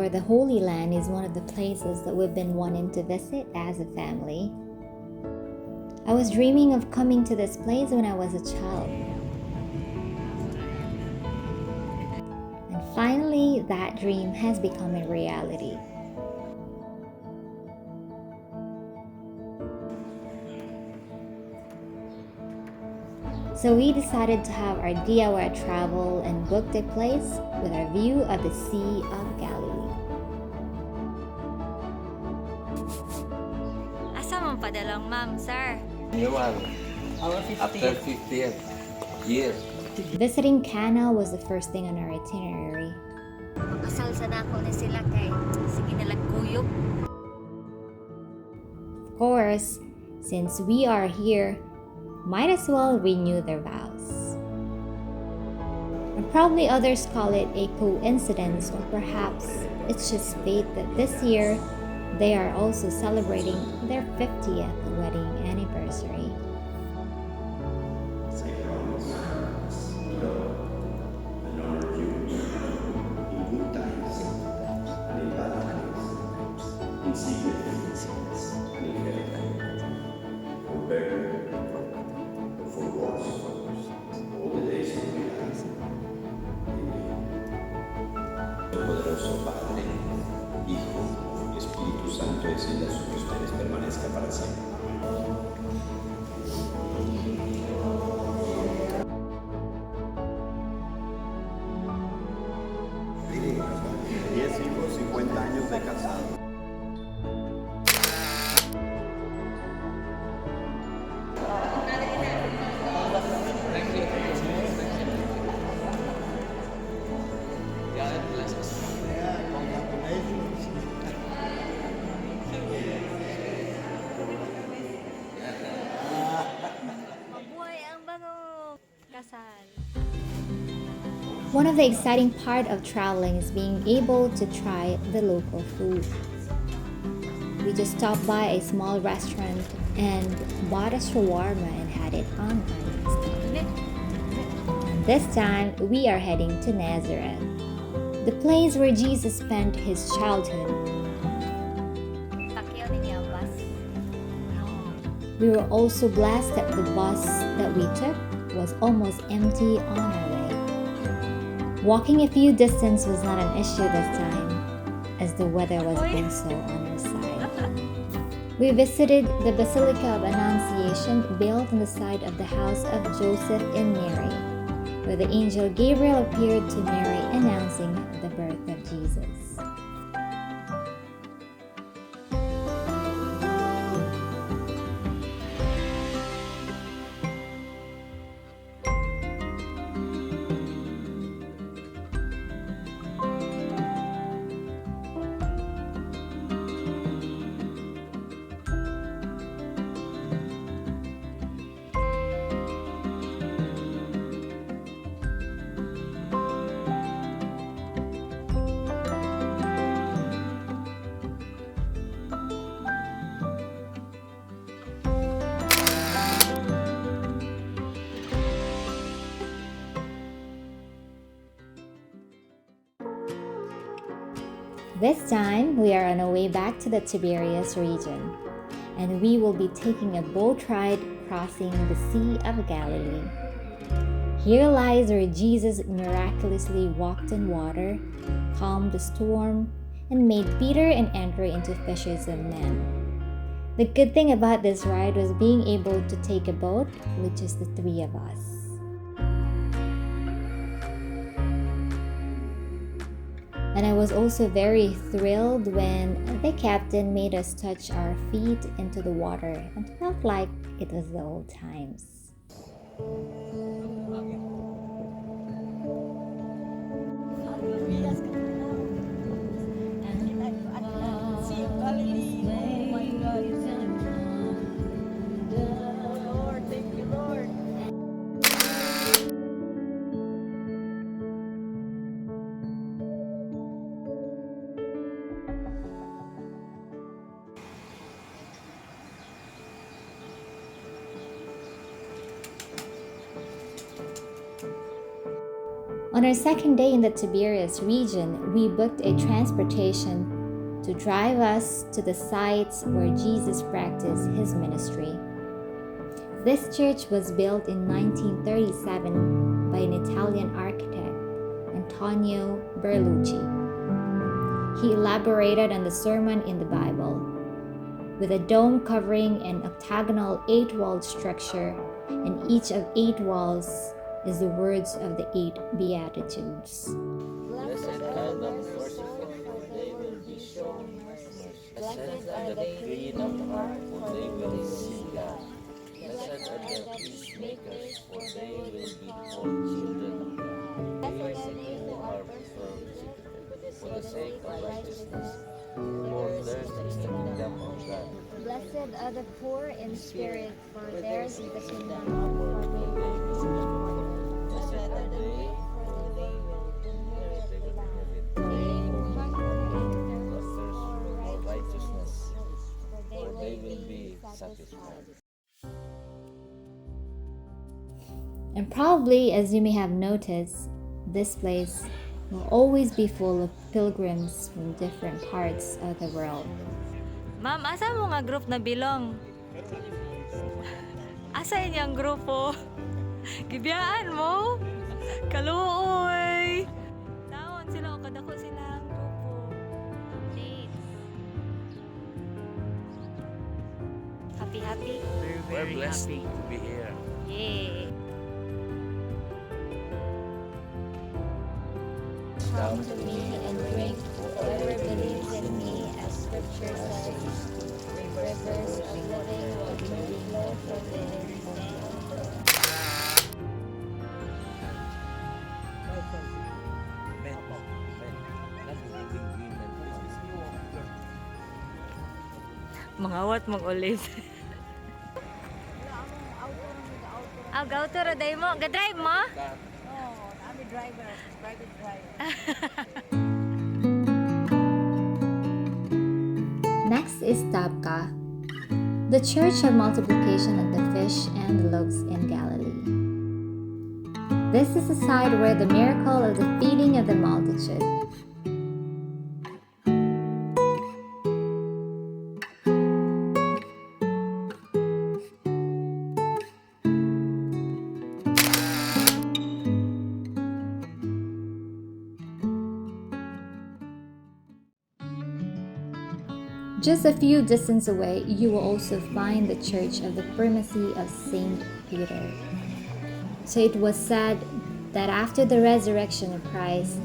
or the Holy Land is one of the places that we've been wanting to visit as a family. I was dreaming of coming to this place when I was a child. And finally, that dream has become a reality. So we decided to have our DIY travel and booked a place with our view of the Sea of Galilee. Asa man padalong, ma'am, sir? Our 50th. After 50th year. Visiting Cana was the first thing on our itinerary. Makasal sa nako ni sila kay sige nalang kuyog. Of course, since we are here, might as well renew their vows. And probably others call it a coincidence, or perhaps it's just fate that this year they are also celebrating their 50th wedding anniversary. Poderoso Padre, Hijo y Espíritu Santo, descienda sobre ustedes, permanezca para siempre. Sí, 10 hijos, 50 años de casado. Mabuhay ang bago kasal. One of the exciting part of traveling is being able to try the local food. We just stopped by a small restaurant and bought a shawarma and had it on our next stop. And this time, we are heading to Nazareth, the place where Jesus spent his childhood. Takyaw ninyo ang bus. We were also blessed that the bus that we took was almost empty on our way. Walking a few distance was not an issue this time, as the weather was also on our side. We visited the Basilica of Annunciation, built on the site of the house of Joseph and Mary, where the angel Gabriel appeared to Mary announcing the birth of Jesus. This time, we are on our way back to the Tiberias region, and we will be taking a boat ride crossing the Sea of Galilee. Here lies where Jesus miraculously walked on water, calmed the storm, and made Peter and Andrew into fishers of men. The good thing about this ride was being able to take a boat with just the three of us. And I was also very thrilled when the captain made us touch our feet into the water and felt like it was the old times. Sea of Galilee. Oh my God. Lord, thank you, Lord. On our second day in the Tiberias region, we booked a transportation to drive us to the sites where Jesus practiced his ministry. This church was built in 1937 by an Italian architect, Antonio Berlucci. He elaborated on the sermon in the Bible, with a dome covering an octagonal 8-walled structure, and each of 8 walls is the words of the 8 Beatitudes. Blessed are the merciful, for they will be shown mercy. Blessed are the clean of heart, for they will see God. Blessed are the peacemakers, for they will be called children of God. Blessed are they who are persecuted for the sake of righteousness, for theirs is the kingdom of God. Blessed are the poor in spirit, for theirs is the kingdom For of they God. will be blessed are they, for they will inherit the land. They who hunger and thirst for righteousness, for they will be satisfied. And probably, as you may have noticed, this place will always be full of pilgrims from different parts of the world. Ma'am, asa mo nga group na bilong? Asa inyang grupo? Gibiyaan mo? Kaluoy! Taon sila o kadako sila ang grupo. Happy. We're blessed to be here. Yeah. Come to me and drink. Whoever believes in me, as Scripture says, rivers of living water flow from within them. Men, not living women. Mangawat mong ulit. Ah, gauto ra day mo. Ga-drive mo? Next is Tabka, the church of multiplication of the fish and the loaves in Galilee. This is the site where the miracle of the feeding of the multitude. Just a few distance away, you will also find the church of the primacy of Saint Peter. So it was said that after the resurrection of Christ,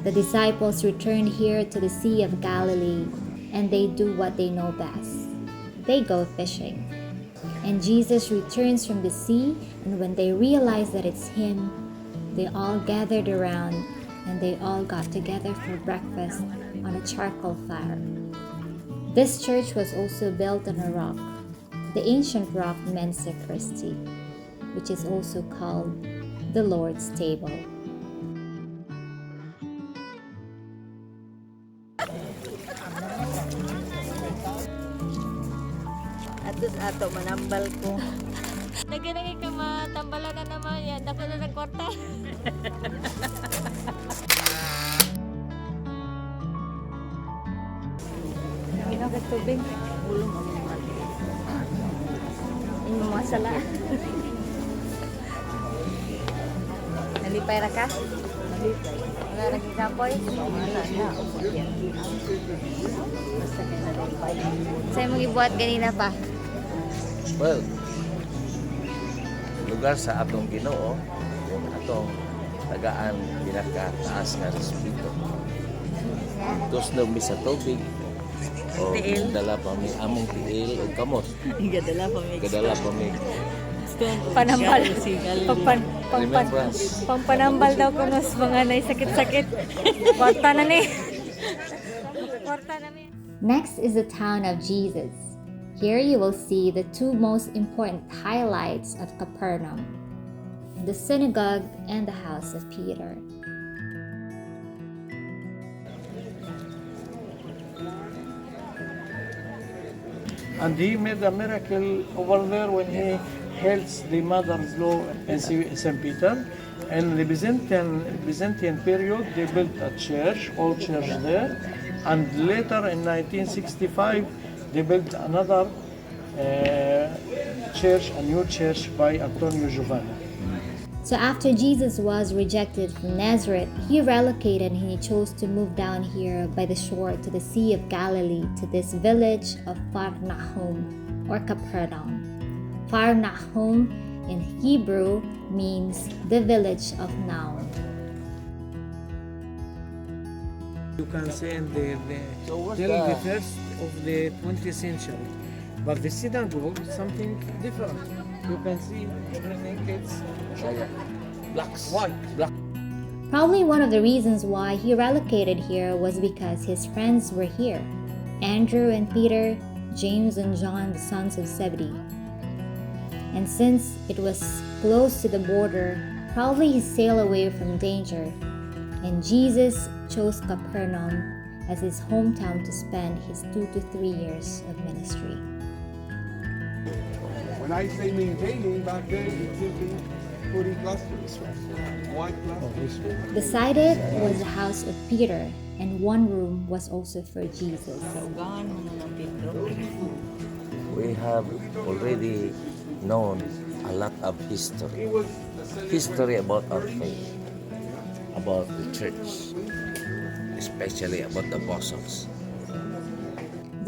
the disciples returned here to the Sea of Galilee, and they do what they know best. They go fishing. And Jesus returns from the sea, and when they realize that it's him, they all gathered around, and they all got together for breakfast on a charcoal fire. This church was also built on a rock, the ancient rock Mensa Christi, which is also called the Lord's Table. Atos ato manambal ko. Nagkanagay ka matambalan na naman yan. Dako na ng kwarta. Ginagat tubig. Ulong ang mga yung mga sala. Nalipay ra ka? Nalipay. Wala naging kapoy? Wala na. Basta kayo nalipay. Sa'yo mong ibuhat ganina pa? Well, lugar sa atong Ginoo, yung atong tagaan pinakataas nga respeto. Tapos na mi sa tubig, o Tiil. dala pa mi among tiil o kamot. Gadala pa may Kadala pa mi panambal. remembrance. Pampanambal daw ko nos mga nay sakit-sakit. Kwarta na ni. Kwarta na mi. Next is the town of Jesus. Here you will see the two most important highlights of Capernaum, the synagogue and the house of Peter. And he made a miracle over there when he heals the mother-in-law and St. Peter. In the Byzantine period, they built a church, old church there, and later in 1965, they built another church, a new church by Antonio Giovanni. So after Jesus was rejected from Nazareth, he relocated and he chose to move down here by the shore to the Sea of Galilee to this village of Far Nahum or Capernaum. Far Nahum in Hebrew means the village of Naum. You can say in So what's till the the- first of the 20th century. But the synagogue is something different. You can see everything it's Blacks. white. Black. Probably one of the reasons why he relocated here was because his friends were here. Andrew and Peter, James and John, the sons of Zebedee. And since it was close to the border, probably he sailed away from danger. And Jesus chose Capernaum as his hometown to spend his 2 to 3 years of ministry. When I say maintaining, back then it's simply putting clusters, white clusters. Beside it was the house of Peter, and one room was also for Jesus. Kaugahan mo na ng Pedro. We have already known a lot of history about our faith, about the church, especially about the apostles.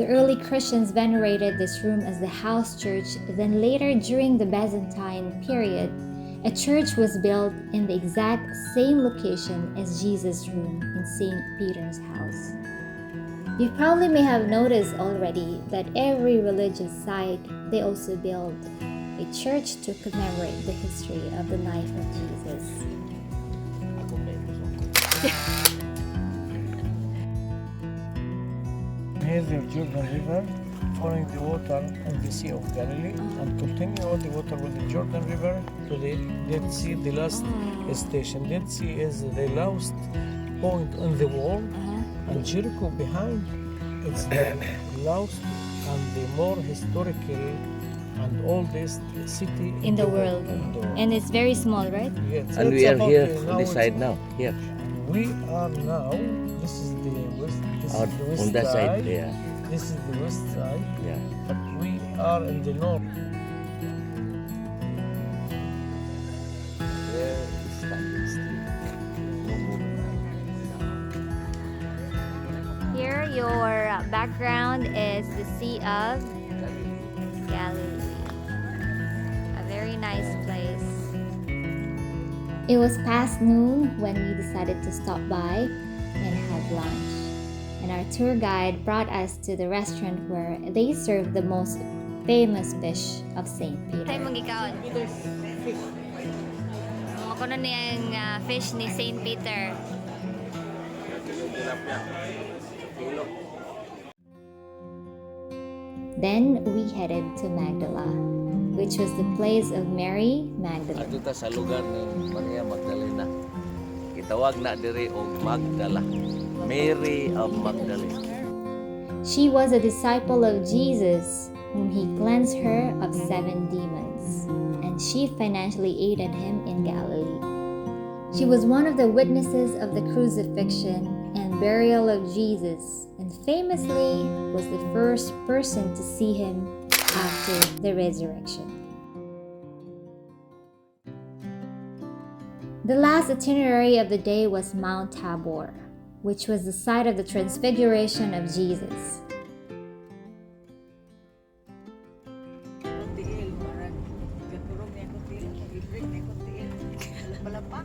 The early Christians venerated this room as the house church. Then later, during the Byzantine period, a church was built in the exact same location as Jesus' room in St. Peter's house. You probably may have noticed already that every religious site, they also build a church to commemorate the history of the life of Jesus. Here's the Jordan River, following the water in the Sea of Galilee, and continue all the water with the Jordan River to the Dead Sea, the last station. Dead Sea is the last point on the wall, and Jericho behind. It's the last and the more historical and oldest city In the world. In the world. And it's very small, right? Yes, And it's we are about, here now on this it's- side now. Here. We are now, this is the west, this is the west On that side. side, Yeah. this is the west side, Yeah. but we are in the north. There is standing still. No movement. Here, your background is the Sea of Galilee. A very nice place. It was past noon when we decided to stop by and have lunch. And our tour guide brought us to the restaurant where they serve the most famous fish of St. Tayo Peter. mong ikaon. Ako na niyang fish ni St. Peter. Then we headed to Magdala, which was the place of Mary Magdalene. Ato ta sa lugar ni Maria Magdalena. Itawag na diri og Magdala. Mary of Magdalene. She was a disciple of Jesus, whom he cleansed her of 7 demons, and she financially aided him in Galilee. She was one of the witnesses of the crucifixion and burial of Jesus, and famously was the first person to see him after the resurrection. The last itinerary of the day was Mount Tabor, which was the site of the transfiguration of Jesus. Tiil, marag. Gaturog niya ko tiil. I-break niya ko tiil. Palapa.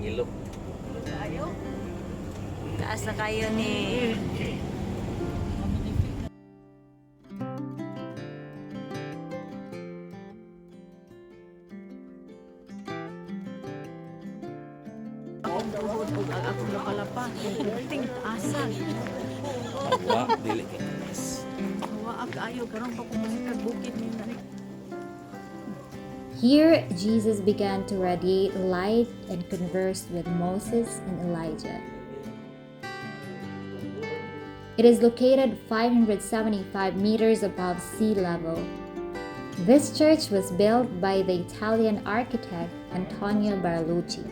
Ngilo. Ayaw. Taas na kayo ni... Akong tuhod o ang akong napalapa. Ting taasan. Wa dili kay taas. Waak ayaw. Karong pa kumusikag bukid ni na. Here, Jesus began to radiate light and conversed with Moses and Elijah. It is located 575 meters above sea level. This church was built by the Italian architect Antonio Barlucci.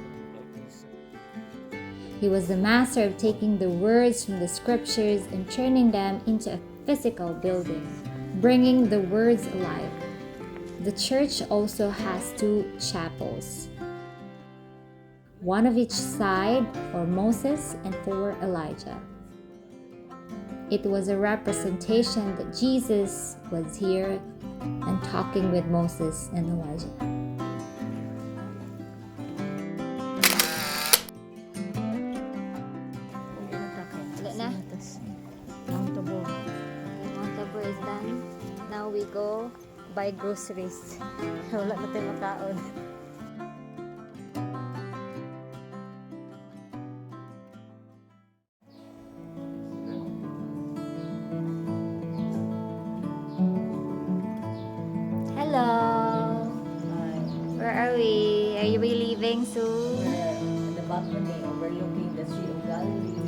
He was the master of taking the words from the scriptures and turning them into a physical building, bringing the words alive. The church also has 2 chapels, one of each side for Moses and for Elijah. It was a representation that Jesus was here and talking with Moses and Elijah. Wala na. Mount Tabor is done. Now we go buy groceries. Wala na tayo makaon. Hello! Where are we? Are we leaving soon? We're at the balcony overlooking the Sea of Galilee.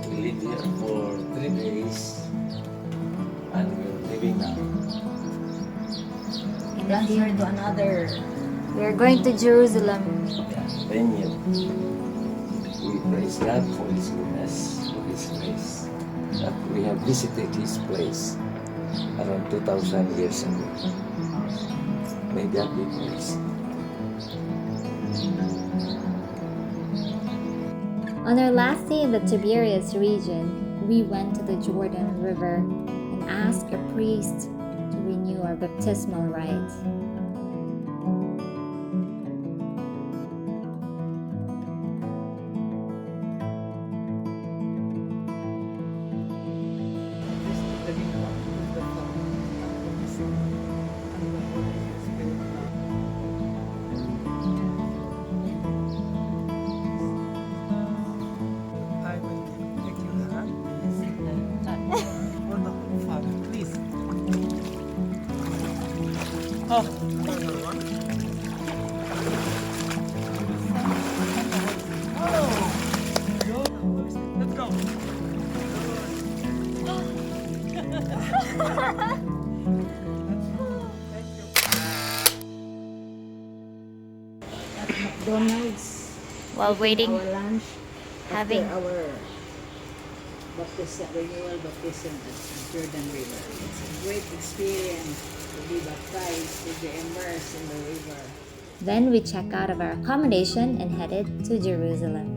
We lived here for 3 days and we're leaving now. Transfer to another. We are going to Jerusalem. Yeah, 10 years. We praise God for His goodness, for His grace, that we have visited His place around 2,000 years ago. May God be praised. On our last day in the Tiberias region, we went to the Jordan River and asked a priest to renew our baptismal rite. I will take your hand. Wonderful, Father, please. Oh, another one. Oh, good. Let's go. McDonald's. While waiting, Our lunch. having Our baptism, renewal baptism at Jordan River. It's a great experience to be baptized, to be immersed in the river. then we checked out of our accommodation and headed to Jerusalem.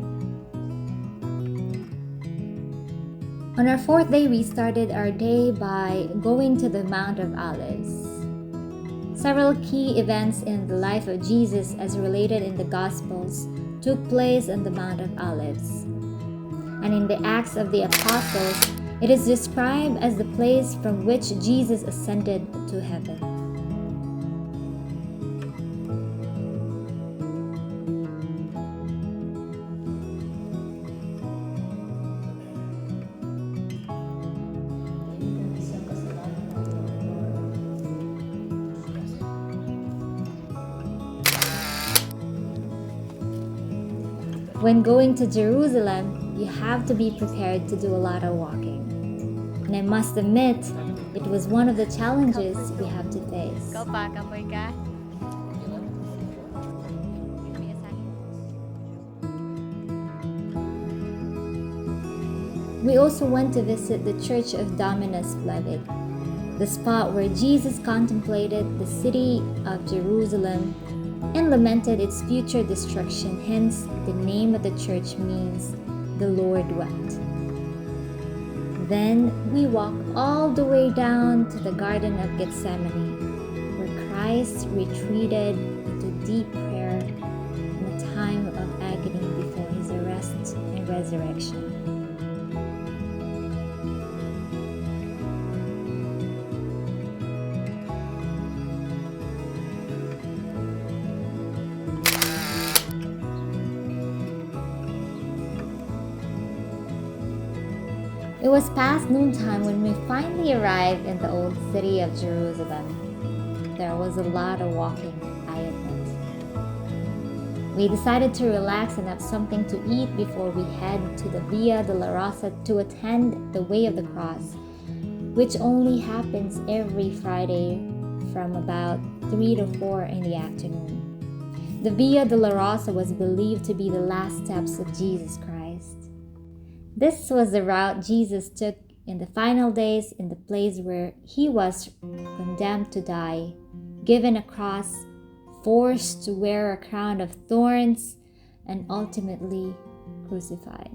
On our 4th day, we started our day by going to the Mount of Olives. Several key events in the life of Jesus, as related in the Gospels, took place on the Mount of Olives. And in the Acts of the Apostles, it is described as the place from which Jesus ascended to heaven. When going to Jerusalem, you have to be prepared to do a lot of walking. And I must admit, it was one of the challenges we have to face. Ikaw pa, kamoy ka? We also went to visit the Church of Dominus Flevit, the spot where Jesus contemplated the city of Jerusalem and lamented its future destruction. Hence, the name of the church means the Lord wept. Then we walked all the way down to the Garden of Gethsemane, where Christ retreated into deep prayer in a time of agony before his arrest and resurrection. It was past noontime when we finally arrived in the old city of Jerusalem. There was a lot of walking, I admit. We decided to relax and have something to eat before we head to the Via Dolorosa to attend the Way of the Cross, which only happens every Friday from about 3 to 4 in the afternoon. The Via Dolorosa was believed to be the last steps of Jesus Christ. This was the route Jesus took in the final days, in the place where he was condemned to die, given a cross, forced to wear a crown of thorns, and ultimately crucified.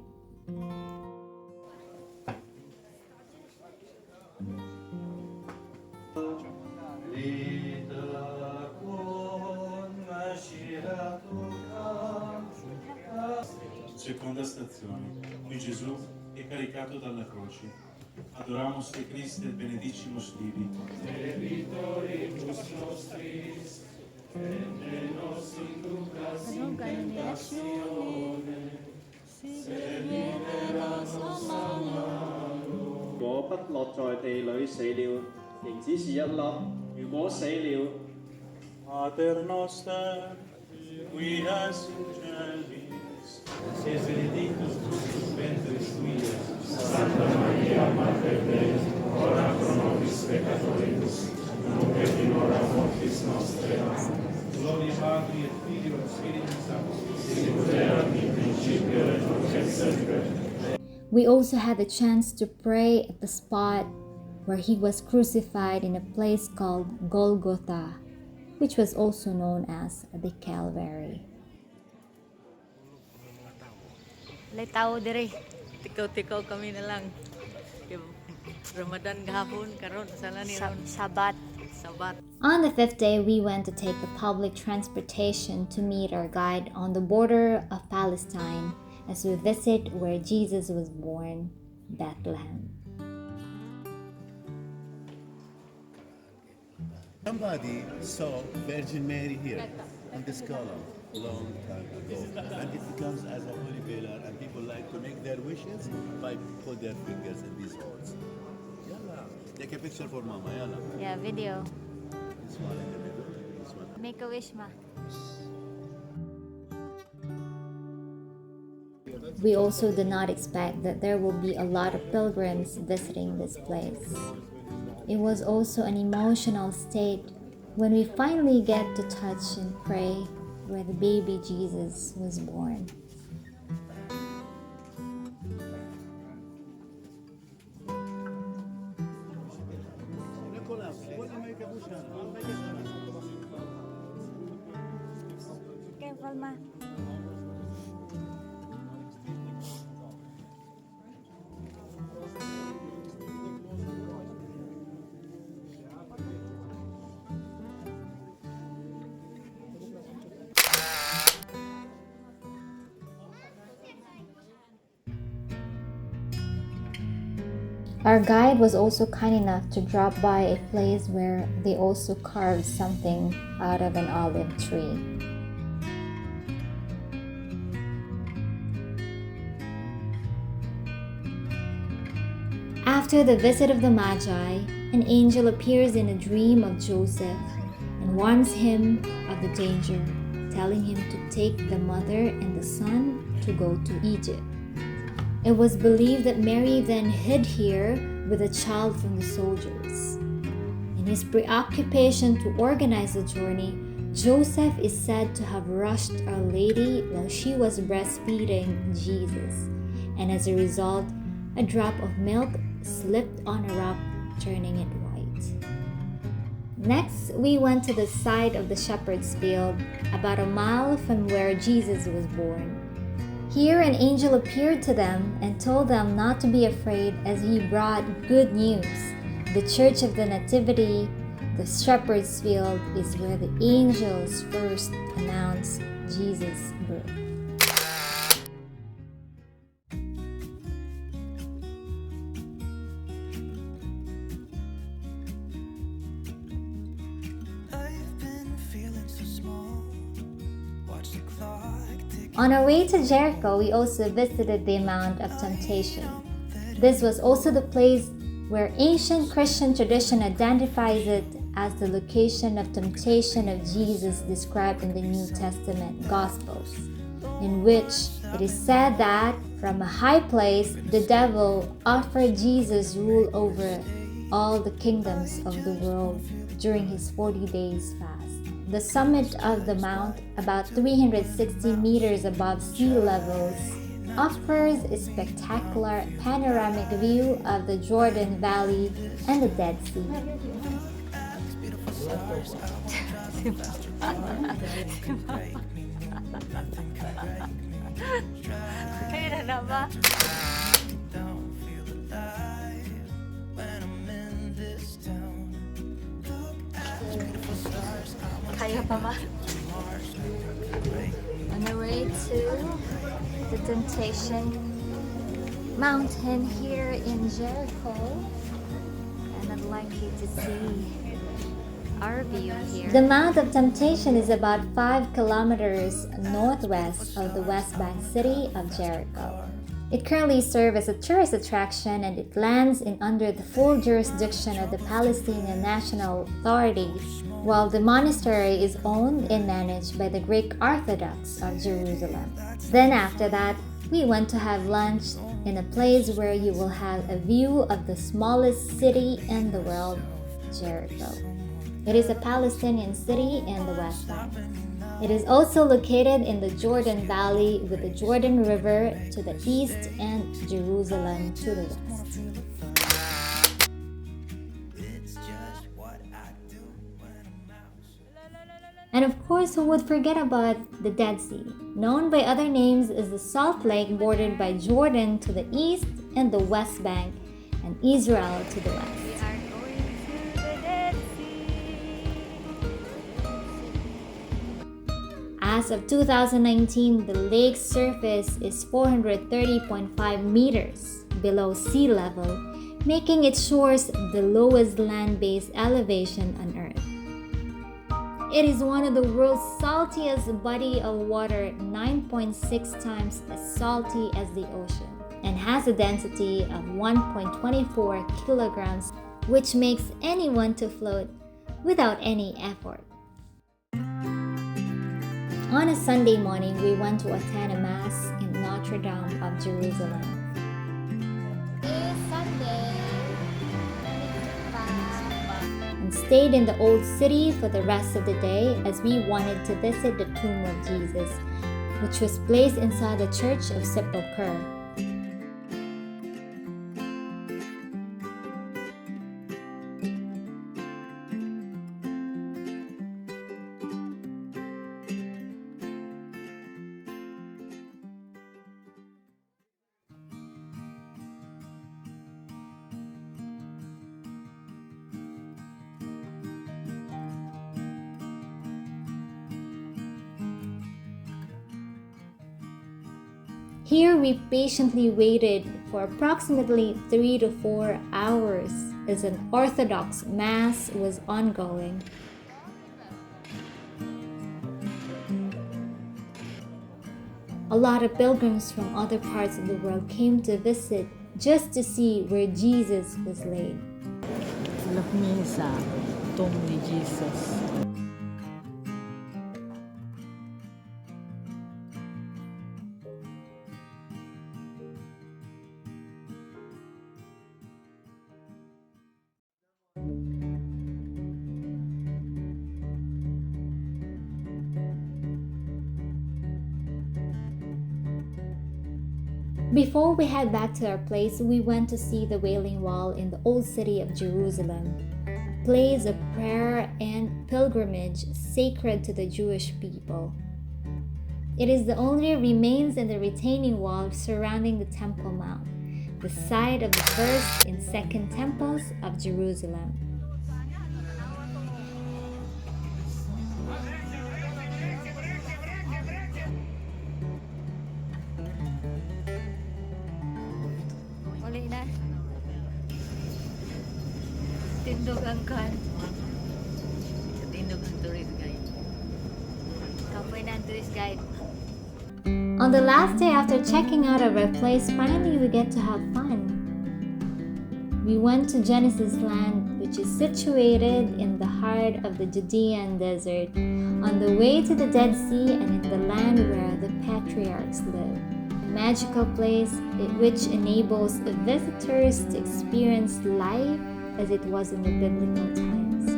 Seconda stazione. Qui Gesù è caricato dalla croce. Adoramus te Christe et benedicimus Divi. Pater noster, qui es in celis, et benedictus fructus ventris tui, Santa Maria, Mater Dei, ora pro nobis peccatoribus, nunc et in hora mortis nostrae. Gloria Patri et Filio et Spiritus Sancti, sicut erat in principio et nunc et semper. We also had the chance to pray at the spot where he was crucified in a place called Golgotha, which was also known as the Calvary. Lay tao dire. Tikaw-tikaw kami na lang. Ramadan gahapon karon sala ni Sabat. On the 5th day, we went to take the public transportation to meet our guide on the border of Palestine as we visit where Jesus was born, Bethlehem. Somebody saw Virgin Mary here in this column long time ago, and it becomes as a holy pillar, and people like to make their wishes by put their fingers in these holes. Yalla, take a picture for Mama. Yalla. Yeah, video. This one in the middle. This one. Make a wish, ma. We also did not expect that there will be a lot of pilgrims visiting this place. It was also an emotional state when we finally get to touch and pray where the baby Jesus was born. Careful, ma. Our guide was also kind enough to drop by a place where they also carved something out of an olive tree. After the visit of the Magi, an angel appears in a dream of Joseph and warns him of the danger, telling him to take the mother and the son to go to Egypt. It was believed that Mary then hid here with a child from the soldiers. In his preoccupation to organize the journey, Joseph is said to have rushed Our Lady while she was breastfeeding Jesus, and as a result, a drop of milk slipped on a rock, turning it white. Next, we went to the site of the shepherd's field, about a mile from where Jesus was born. Here an angel appeared to them and told them not to be afraid as he brought good news. The Church of the Nativity, the shepherd's field, is where the angels first announced Jesus' birth. On our way to Jericho, we also visited the Mount of Temptation. This was also the place where ancient Christian tradition identifies it as the location of temptation of Jesus described in the New Testament Gospels, in which it is said that from a high place the devil offered Jesus rule over all the kingdoms of the world during his 40 days fast. The summit of the mount, about 360 meters above sea levels, offers a spectacular panoramic view of the Jordan Valley and the Dead Sea. Kaya na ba? Kaya pa ba? On the way to the Temptation Mountain here in Jericho, and I'd like you to see our view here. The Mount of Temptation is about 5 kilometers northwest of the West Bank city of Jericho. It currently serves as a tourist attraction, and it lands in under the full jurisdiction of the Palestinian National Authority, while the monastery is owned and managed by the Greek Orthodox of Jerusalem. Then after that, we went to have lunch in a place where you will have a view of the smallest city in the world, Jericho. It is a Palestinian city in the West Bank. It is also located in the Jordan Valley with the Jordan River to the east and Jerusalem to the west. And of course, who would forget about the Dead Sea, known by other names as the Salt Lake, bordered by Jordan to the east and the West Bank, and Israel to the west. We are going to the Dead Sea. As of 2019, the lake's surface is 430.5 meters below sea level, making its shores the lowest land-based elevation on Earth. It is one of the world's saltiest body of water, 9.6 times as salty as the ocean, and has a density of 1.24 kilograms, which makes anyone to float without any effort. On a Sunday morning, we went to attend a mass in Notre Dame of Jerusalem. It's Sunday. And stayed in the old city for the rest of the day as we wanted to visit the tomb of Jesus, which was placed inside the Church of Sepulchre. Here we patiently waited for approximately 3 to 4 hours as an Orthodox Mass was ongoing. A lot of pilgrims from other parts of the world came to visit just to see where Jesus was laid. Misa, tomb ni Jesus. Before we head back to our place, we went to see the Wailing Wall in the old city of Jerusalem, a place of prayer and pilgrimage sacred to the Jewish people. It is the only remains in the retaining wall surrounding the Temple Mount, the site of the first and second temples of Jerusalem. Uli na. Tindog ang kan. Sa tindog ng tourist guide. Kapoy na ang tourist guide. On the last day after checking out of our place, finally we get to have fun. We went to Genesis Land, which is situated in the heart of the Judean desert, on the way to the Dead Sea and in the land where the patriarchs live. A magical place which enables visitors to experience life as it was in the biblical times.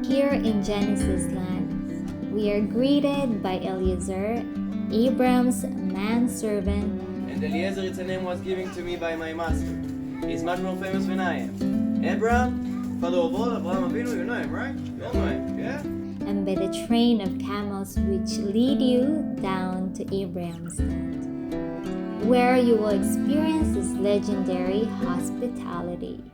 Here in Genesis land, we are greeted by Eliezer, Abram's manservant. And Eliezer, its name was given to me by my master. He's much more famous than I am. Abraham, father of all, Abraham Avinu, you know him, right? You all know him, yeah? And by the train of camels which lead you down to Abraham's land, where you will experience his legendary hospitality.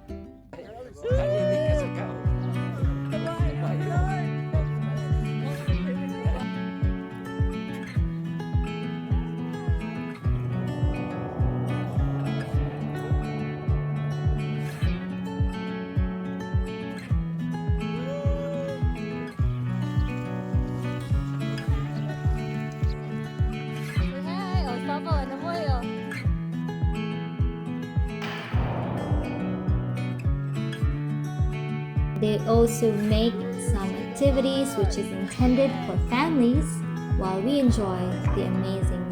They also make some activities which is intended for families while we enjoy the amazing